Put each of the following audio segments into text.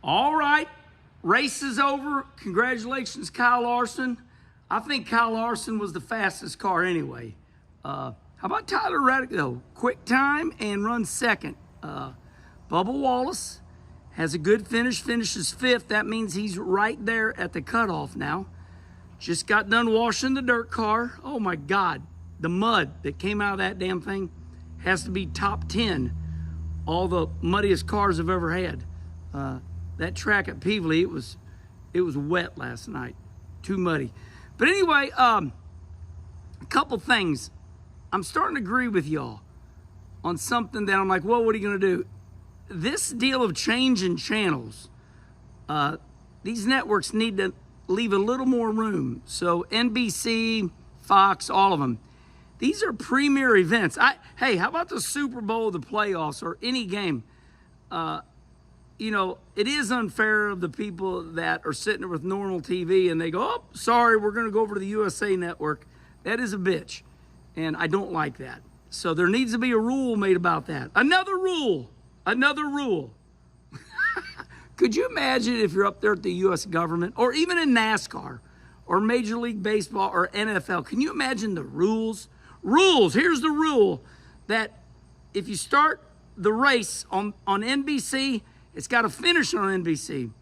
All right, race is over. Congratulations, Kyle Larson. I think Kyle Larson was the fastest car anyway. How about Tyler Reddick, though? Quick time and runs second. Bubba Wallace has a good finish, finishes 5th. That means he's right there at the cutoff now. Just got done washing the dirt car. Oh my God, the mud that came out of that damn thing has to be top 10. All the muddiest cars I've ever had. That track at Peevely, it was wet last night, too muddy. But anyway, a couple things. I'm starting to agree with y'all on something that I'm like, well, what are you gonna do? This deal of changing channels, these networks need to leave a little more room. So NBC, Fox, all of them. These are premier events. Hey, how about the Super Bowl, the playoffs, or any game? You know, it is unfair of the people that are sitting there with normal TV and they go, oh, sorry, we're going to go over to the USA Network. That is a bitch, and I don't like that. So there needs to be a rule made about that. Another rule. Could you imagine if you're up there at the U.S. government, or even in NASCAR, or Major League Baseball, or NFL? Can you imagine the rules? Here's the rule, that if you start the race on NBC, it's got to finish on NBC.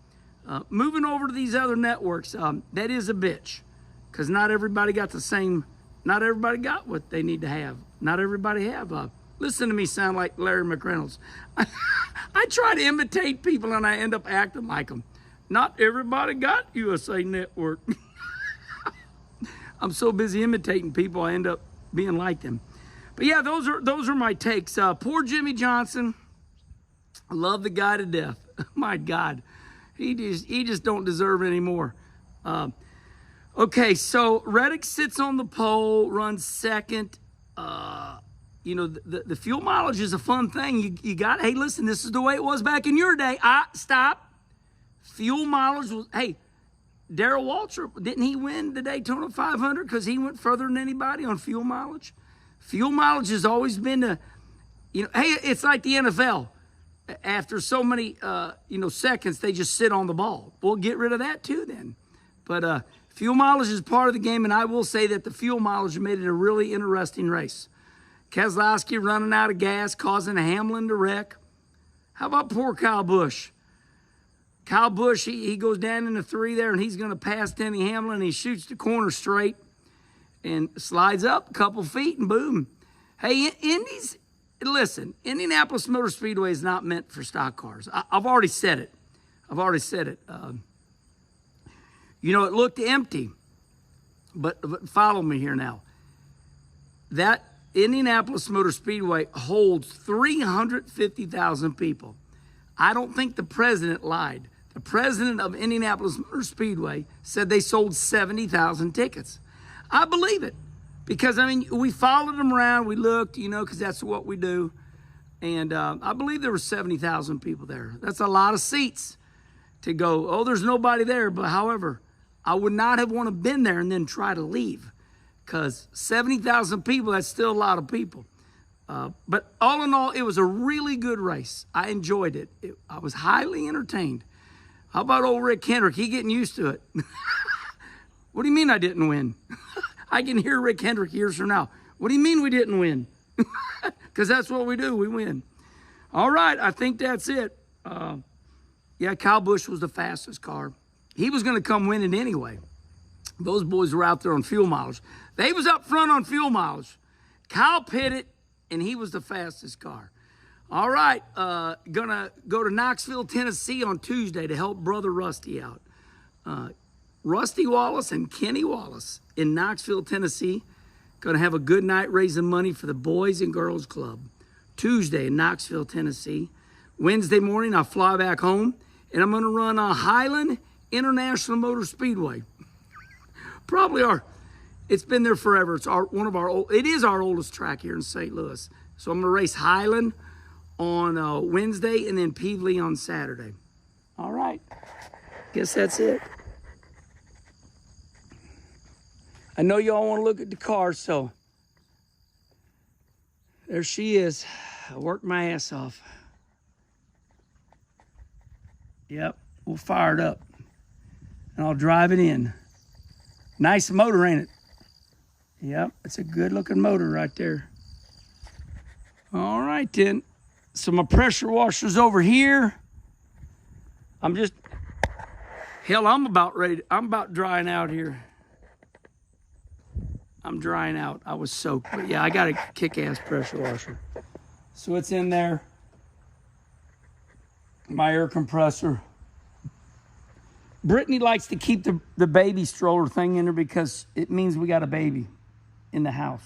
Moving over to these other networks, that is a bitch, because not everybody got what they need to have. Not everybody have. Listen to me sound like Larry McReynolds. I try to imitate people and I end up acting like them. Not everybody got USA Network. I'm so busy imitating people, I end up being like them. But yeah, those are my takes. Poor Jimmy Johnson. I love the guy to death. My God, he just don't deserve it anymore. Okay, so Reddick sits on the pole, runs second. You know, the fuel mileage is a fun thing. You got, hey, listen, this is the way it was back in your day. Stop. Fuel mileage was, hey, Darrell Waltrip, didn't he win the Daytona 500 because he went further than anybody on fuel mileage? Fuel mileage has always been you know, hey, it's like the NFL. After so many, you know, seconds, they just sit on the ball. We'll get rid of that too then. But fuel mileage is part of the game, and I will say that the fuel mileage made it a really interesting race. Keselowski running out of gas, causing Hamlin to wreck. How about poor Kyle Busch? Kyle Busch, he goes down into 3 there, and he's going to pass Denny Hamlin. He shoots the corner straight and slides up a couple feet, and boom. Hey, listen, Indianapolis Motor Speedway is not meant for stock cars. I've already said it. You know, it looked empty, but follow me here now. That Indianapolis Motor Speedway holds 350,000 people. I don't think the president lied. The president of Indianapolis Motor Speedway said they sold 70,000 tickets. I believe it. Because, I mean, we followed them around. We looked, you know, because that's what we do. And I believe there were 70,000 people there. That's a lot of seats to go, oh, there's nobody there. But, however, I would not have wanted to been there and then try to leave. Because 70,000 people, that's still a lot of people. But all in all, it was a really good race. I enjoyed it. I was highly entertained. How about old Rick Hendrick? He getting used to it. What do you mean I didn't win? I can hear Rick Hendrick years from now. What do you mean we didn't win? Because that's what we do. We win. All right. I think that's it. Yeah, Kyle Busch was the fastest car. He was going to come win it anyway. Those boys were out there on fuel mileage. They was up front on fuel mileage. Kyle pitted, and he was the fastest car. All right. Gonna go to Knoxville, Tennessee on Tuesday to help brother Rusty out. Rusty Wallace and Kenny Wallace in Knoxville, Tennessee. Going to have a good night raising money for the Boys and Girls Club. Tuesday in Knoxville, Tennessee. Wednesday morning, I'll fly back home, and I'm going to run Highland International Motor Speedway. Probably it's been there forever. It's it is our oldest track here in St. Louis. So I'm going to race Highland on Wednesday and then Peevely on Saturday. All right. Guess that's it. I know y'all want to look at the car, so there she is. I worked my ass off. Yep. we'll fire it up. And I'll drive it in. Nice motor, ain't it? Yep, it's a good looking motor right there. All right then. So my pressure washer's over here. I'm about drying out here. I'm drying out. I was soaked, but yeah, I got a kick-ass pressure washer. So it's in there. My air compressor. Brittany likes to keep the baby stroller thing in there because it means we got a baby in the house.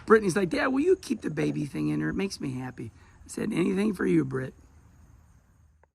Brittany's like, Dad, will you keep the baby thing in there? It makes me happy. I said, anything for you, Britt.